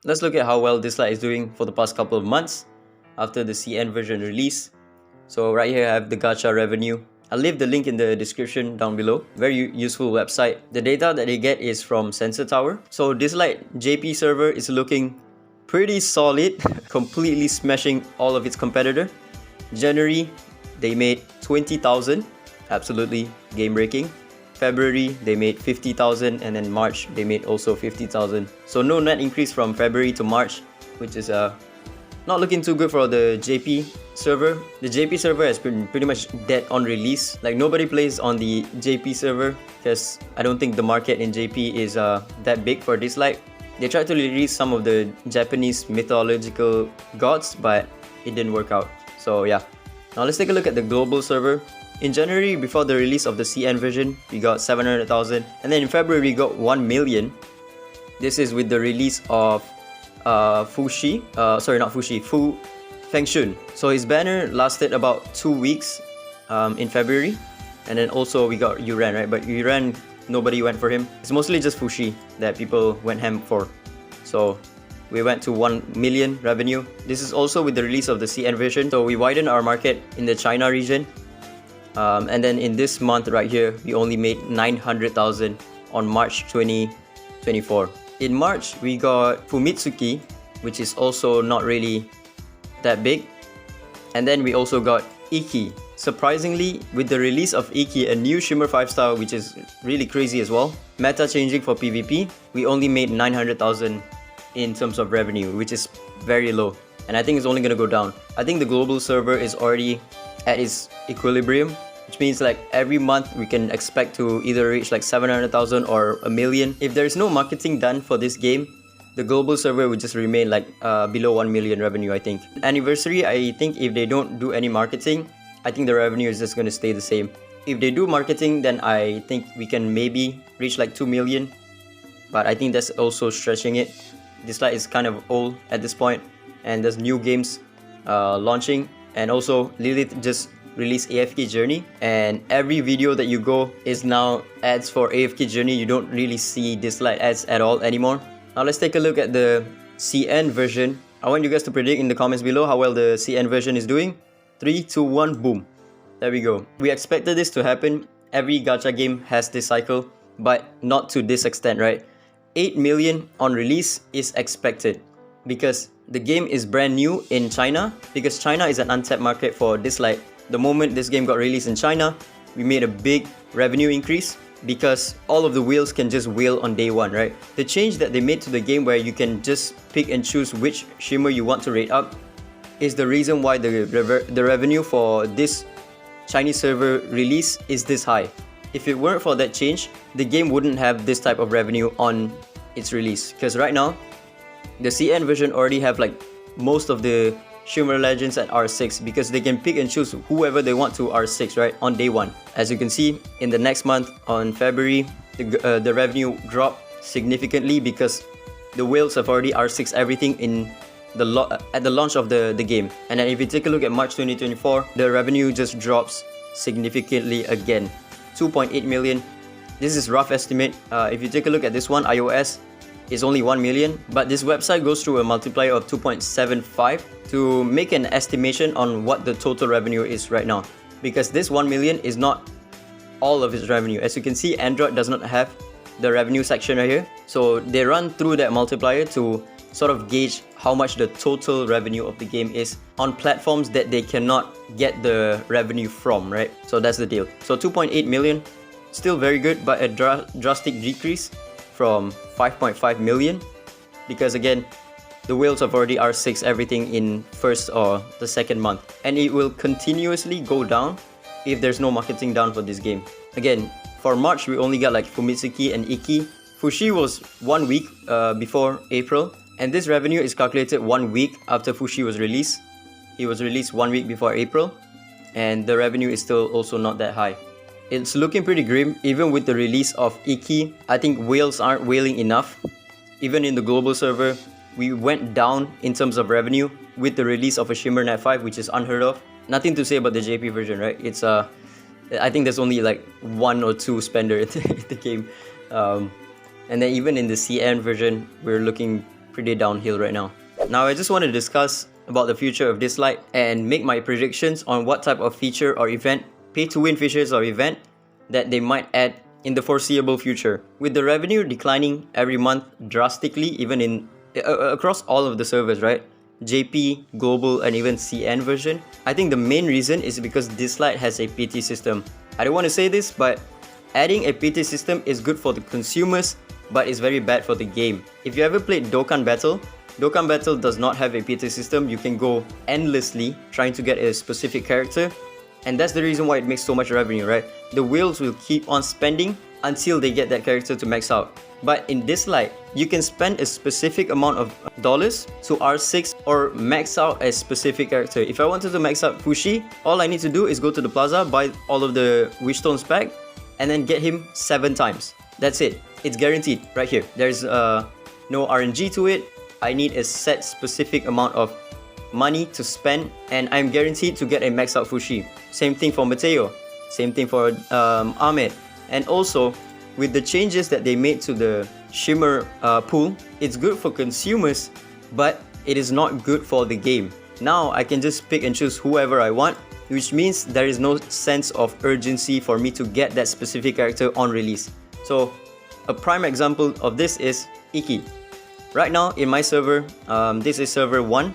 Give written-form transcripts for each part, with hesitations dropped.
Let's look at how well Dislyte is doing for the past couple of months after the CN version release. So right here I have the gacha revenue. I'll leave the link in the description down below. Very useful website. The data that they get is from Sensor Tower. So Dislyte JP server is looking pretty solid, completely smashing all of its competitor. January, they made 20,000, absolutely game breaking. February, they made 50,000, and then March, they made also 50,000. So no net increase from February to March, which is not looking too good for the JP server. The JP server has been pretty much dead on release. Like nobody plays on the JP server because I don't think the market in JP is that big for Dislyte. They tried to release some of the Japanese mythological gods, but it didn't work out. So yeah. Now let's take a look at the global server. In January, before the release of the CN version, we got 700,000, and then in February we got 1 million. This is with the release of Fu Fengshun. So his banner lasted about 2 weeks in February, and then also we got Yuran, right? But Yuran, nobody went for him. It's mostly just Fushi that people went ham for. So we went to 1 million revenue. This is also with the release of the CN version. So we widened our market in the China region. And then in this month right here, we only made 900,000 on March 2024. In March, we got Fumitsuki, which is also not really that big. And then we also got Ikki. Surprisingly, with the release of Ikki, a new Shimmer 5-star, which is really crazy as well, meta changing for PvP, we only made 900,000 in terms of revenue, which is very low. And I think it's only going to go down. I think the global server is already at its equilibrium, which means like every month we can expect to either reach like 700,000 or a million. If there's no marketing done for this game, the global server would just remain like below 1 million revenue, I think. Anniversary, I think if they don't do any marketing, I think the revenue is just going to stay the same. If they do marketing, then I think we can maybe reach like 2 million, but I think that's also stretching it. Dislyte is kind of old at this point, and there's new games launching, and also Lilith just released AFK Journey, and every video that you go is now ads for AFK Journey. You don't really see Dislyte ads at all anymore. Now let's take a look at the CN version. I want you guys to predict in the comments below how well the CN version is doing. 3, 2, 1, boom. There we go. We expected this to happen. Every gacha game has this cycle, but not to this extent, right? 8 million on release is expected because the game is brand new in China, because China is an untapped market for Dislyte. The moment this game got released in China, we made a big revenue increase because all of the whales can just whale on day one, right? The change that they made to the game where you can just pick and choose which shimmer you want to rate up is the reason why the revenue for this Chinese server release is this high. If it weren't for that change, the game wouldn't have this type of revenue on its release. Because right now, the CN version already have like most of the Shimmer Legends at R6 because they can pick and choose whoever they want to R6, right, on day one. As you can see, in the next month, on February, the revenue dropped significantly because the whales have already R6 everything in at the launch of the game. And then if you take a look at March 2024, the revenue just drops significantly again. 2.8 million. This is rough estimate. If you take a look at this one, iOS is only 1 million, but this website goes through a multiplier of 2.75 to make an estimation on what the total revenue is right now, because this 1 million is not all of its revenue. As you can see, Android does not have the revenue section right here, so they run through that multiplier to sort of gauge how much the total revenue of the game is on platforms that they cannot get the revenue from, right? So that's the deal. So 2.8 million, still very good, but a drastic decrease from 5.5 million because again, the whales have already R6 everything in first or the second month, and it will continuously go down if there's no marketing done for this game. Again, for March we only got like Fumitsuki and Ikki. Fushi was 1 week before April, and this revenue is calculated 1 week after Fushi was released. He was released 1 week before April, and the revenue is still also not that high. It's looking pretty grim even with the release of Ikki. I think whales aren't whaling enough. Even in the global server, we went down in terms of revenue with the release of a Shimmer Net 5, which is unheard of. Nothing to say about the JP version, right? It's I think there's only like 1 or 2 spender in the game. And then even in the CN version, we're looking pretty downhill right now. Now I just want to discuss about the future of Dislyte and make my predictions on what type of feature or event, pay to win features or event, that they might add in the foreseeable future. With the revenue declining every month drastically, even in across all of the servers, right? JP, Global, and even CN version. I think the main reason is because Dislyte has a PT system. I don't want to say this, but adding a PT system is good for the consumers, but it's very bad for the game. If you ever played Dokkan Battle does not have a PT system. You can go endlessly trying to get a specific character, and that's the reason why it makes so much revenue, right? The whales will keep on spending until they get that character to max out. But in Dislyte, you can spend a specific amount of dollars to R6 or max out a specific character. If I wanted to max out Fushi, all I need to do is go to the plaza, buy all of the wish stones back, and then get him 7 times. That's it. It's guaranteed right here. There's no RNG to it. I need a set specific amount of money to spend, and I'm guaranteed to get a max out Fushi. Same thing for Mateo. Same thing for Ahmed. And also, with the changes that they made to the Shimmer pool, it's good for consumers, but it is not good for the game. Now I can just pick and choose whoever I want, which means there is no sense of urgency for me to get that specific character on release. So a prime example of this is Ikki. Right now in my server, this is server 1,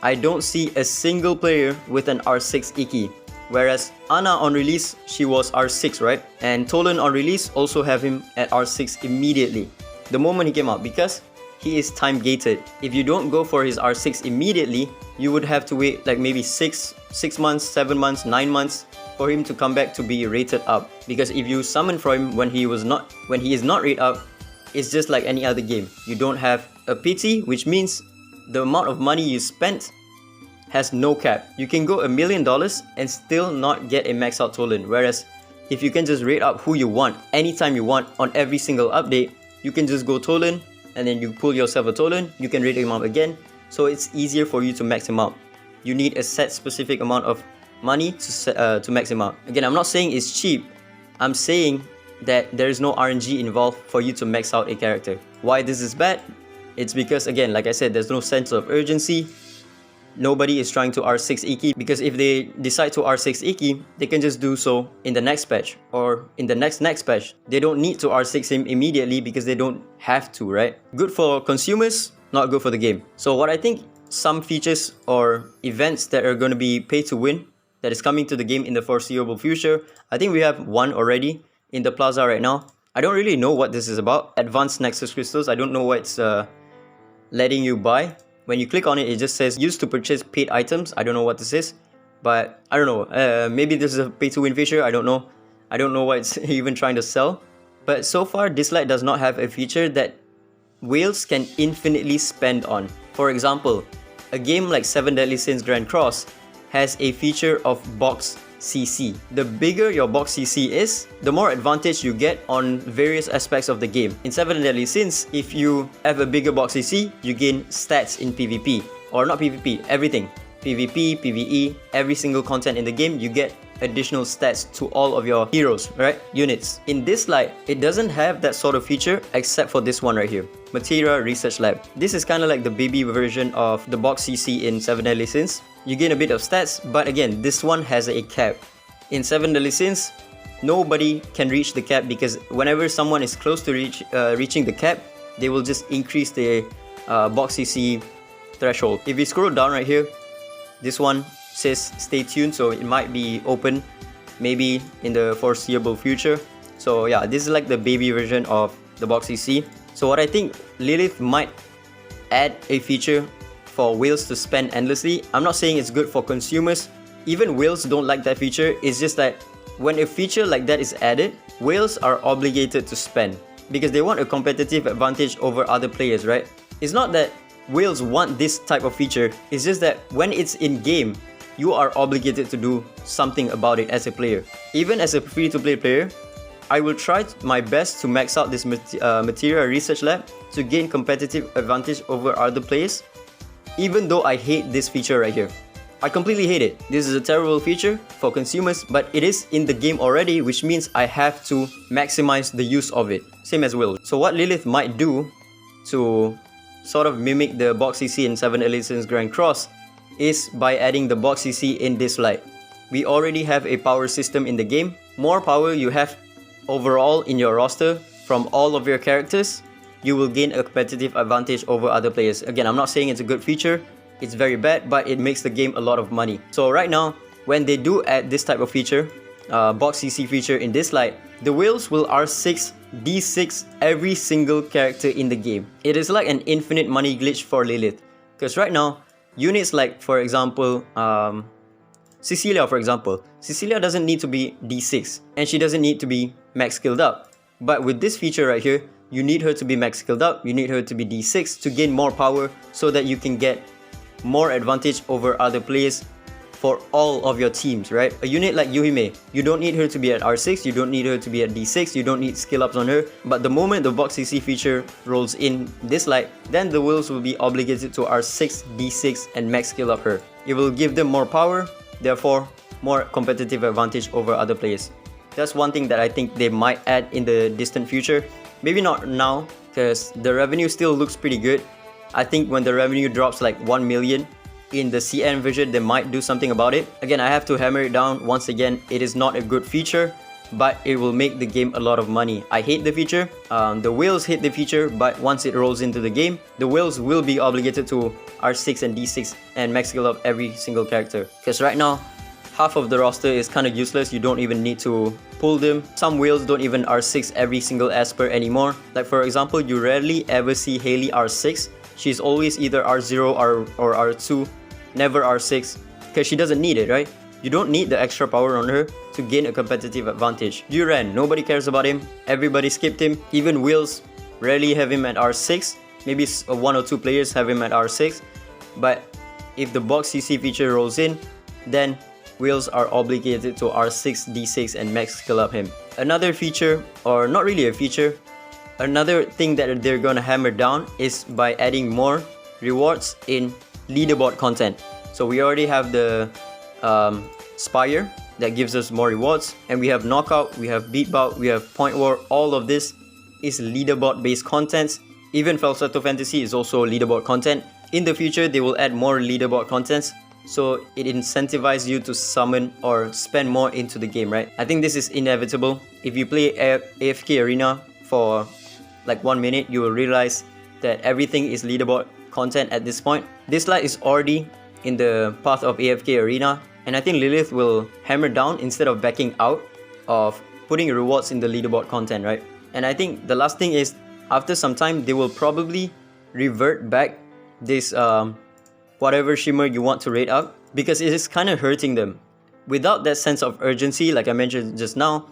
I don't see a single player with an R6 Ikki. Whereas Ana on release, she was R6, right? And Tolan on release also have him at R6 immediately, the moment he came out, because he is time gated. If you don't go for his R6 immediately, you would have to wait like maybe 6 months, 7 months, 9 months for him to come back to be rated up. Because if you summon for him when he is not rated up, it's just like any other game. You don't have a PT, which means the amount of money you spent has no cap. You can go $1 million and still not get a max out Tolan. Whereas if you can just rate up who you want anytime you want on every single update, you can just go Tolan and then you pull yourself a Tolan, you can rate him up again, so it's easier for you to max him out. You need a set specific amount of money to max him out. Again, I'm not saying it's cheap, I'm saying that there is no RNG involved for you to max out a character. Why this is bad? It's because, again, like I said, there's no sense of urgency. Nobody is trying to R6 Ikki, because if they decide to R6 Ikki, they can just do so in the next patch or in the next patch. They don't need to R6 him immediately because they don't have to, right? Good for consumers, not good for the game. So what I think some features or events that are going to be pay to win that is coming to the game in the foreseeable future, I think we have one already in the plaza right now. I don't really know what this is about. Advanced Nexus Crystals, I don't know what it's letting you buy. When you click on it, it just says used to purchase paid items. I don't know what this is, but I don't know. Maybe this is a pay to win feature. I don't know. I don't know what it's even trying to sell. But so far, Dislyte does not have a feature that whales can infinitely spend on. For example, a game like 7 Deadly Sins Grand Cross has a feature of box CC. The bigger your box CC is, the more advantage you get on various aspects of the game. In 7 Deadly Sins, if you have a bigger box CC, you gain stats in PvP. Or not PvP, everything. PvP, PvE, every single content in the game, you get additional stats to all of your heroes, right? Units. In Dislyte, it doesn't have that sort of feature except for this one right here. Materia Research Lab. This is kind of like the baby version of the box CC in 7 Deadly Sins. You gain a bit of stats, but again, this one has a cap. In 7 Deadly Sins, nobody can reach the cap because whenever someone is close to reaching the cap, they will just increase the box CC threshold. If you scroll down right here, this one says stay tuned, so it might be open maybe in the foreseeable future. So yeah, this is like the baby version of the box CC. So what I think, Lilith might add a feature for whales to spend endlessly. I'm not saying it's good for consumers. Even whales don't like that feature. It's just that when a feature like that is added, whales are obligated to spend because they want a competitive advantage over other players, right? It's not that whales want this type of feature. It's just that when it's in game, you are obligated to do something about it as a player. Even as a free-to-play player, I will try my best to max out this Materia Research Lab to gain competitive advantage over other players, even though I hate this feature right here. I completely hate it. This is a terrible feature for consumers, but it is in the game already, which means I have to maximize the use of it. Same as Will. So what Lilith might do to sort of mimic the box CC in 7 Elites Grand Cross is by adding the box CC in Dislyte. We already have a power system in the game. More power you have overall in your roster from all of your characters, you will gain a competitive advantage over other players. Again, I'm not saying it's a good feature, it's very bad, but it makes the game a lot of money. So right now, when they do add this type of feature, box CC feature in Dislyte, the whales will R6 D6 every single character in the game. It is like an infinite money glitch for Lilith, because right now units like, for example, Cecilia Cecilia doesn't need to be D6 and she doesn't need to be max skilled up, but with this feature right here, you need her to be max skilled up, you need her to be D6 to gain more power so that you can get more advantage over other players for all of your teams, right? A unit like Yuhime, you don't need her to be at R6, you don't need her to be at D6, you don't need skill ups on her, but the moment the box CC feature rolls in Dislyte, then the whales will be obligated to R6, D6 and max skill up her. It will give them more power, therefore more competitive advantage over other players. That's one thing that I think they might add in the distant future. Maybe not now, because the revenue still looks pretty good. I think when the revenue drops like 1 million in the CN version, they might do something about it. Again, I have to hammer it down once again, it is not a good feature, but it will make the game a lot of money. I hate the feature, the whales hate the feature, but once it rolls into the game, the whales will be obligated to R6 and D6 and max skill up every single character. Because right now, half of the roster is kind of useless, you don't even need to pull them. Some whales don't even R6 every single Esper anymore. Like for example, you rarely ever see Haley R6. She's always either R0 or R2, never R6, because she doesn't need it, right? You don't need the extra power on her to gain a competitive advantage. Duran, nobody cares about him, everybody skipped him. Even whales rarely have him at R6, maybe 1 or 2 players have him at R6, but if the box CC feature rolls in, then whales are obligated to R6, D6 and max skill up him. Another feature, or not really a feature, another thing that they're gonna hammer down is by adding more rewards in leaderboard content. So we already have the Spire that gives us more rewards, and we have Knockout, we have Beat Bout, we have Point War. All of this is leaderboard based contents. Even Falsetto Fantasy is also leaderboard content. In the future, they will add more leaderboard contents, so it incentivizes you to summon or spend more into the game, right? I think this is inevitable. If you play AFK Arena for like 1 minute, you will realize that everything is leaderboard content at this point. Dislyte is already in the path of AFK Arena, and I think Lilith will hammer down instead of backing out of putting rewards in the leaderboard content, right? And I think the last thing is, after some time, they will probably revert back this whatever shimmer you want to rate up, because it is kind of hurting them. Without that sense of urgency, like I mentioned just now,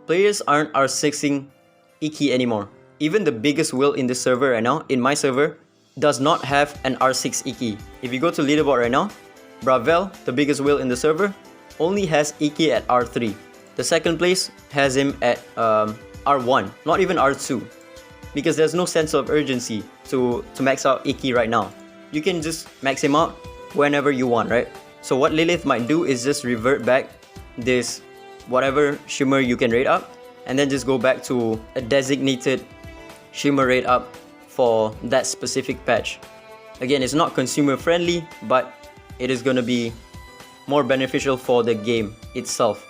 players aren't R6ing Ikki anymore. Even the biggest whale in the server right now, in my server, does not have an R6 Ikki. If you go to leaderboard right now, Bravel, the biggest whale in the server, only has Ikki at R3. The second place has him at R1, not even R2, because there's no sense of urgency to max out Ikki right now. You can just max him out whenever you want, right? So what Lilith might do is just revert back this whatever shimmer you can rate up, and then just go back to a designated shimmer rate up for that specific patch. Again, it's not consumer friendly, but it is going to be more beneficial for the game itself.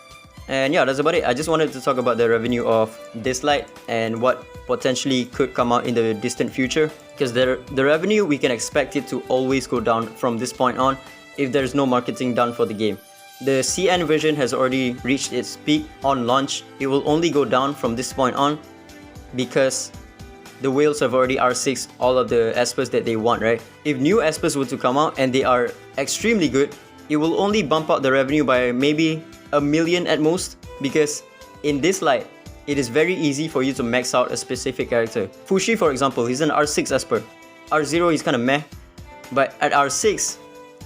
And yeah, that's about it. I just wanted to talk about the revenue of Dislyte and what potentially could come out in the distant future, because the revenue, we can expect it to always go down from this point on if there's no marketing done for the game. The CN version has already reached its peak on launch. It will only go down from this point on because the whales have already R6 all of the Espers that they want, right? If new Espers were to come out and they are extremely good, it will only bump up the revenue by maybe 1 million at most, because in Dislyte, it is very easy for you to max out a specific character. Fushi, for example, he's an R6 Esper. R0 he's kind of meh, but at R6,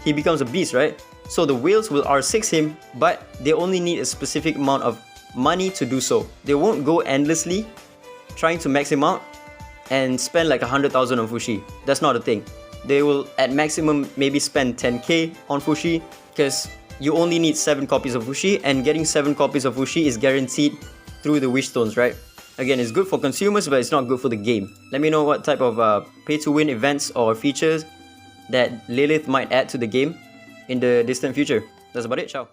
he becomes a beast, right? So the whales will R6 him, but they only need a specific amount of money to do so. They won't go endlessly trying to max him out and spend like 100,000 on Fushi. That's not a thing. They will at maximum maybe spend 10k on Fushi, because you only need 7 copies of Fushi, and getting 7 copies of Fushi is guaranteed through the wish stones, right? Again, it's good for consumers, but it's not good for the game. Let me know what type of pay-to-win events or features that Lilith might add to the game in the distant future. That's about it. Ciao.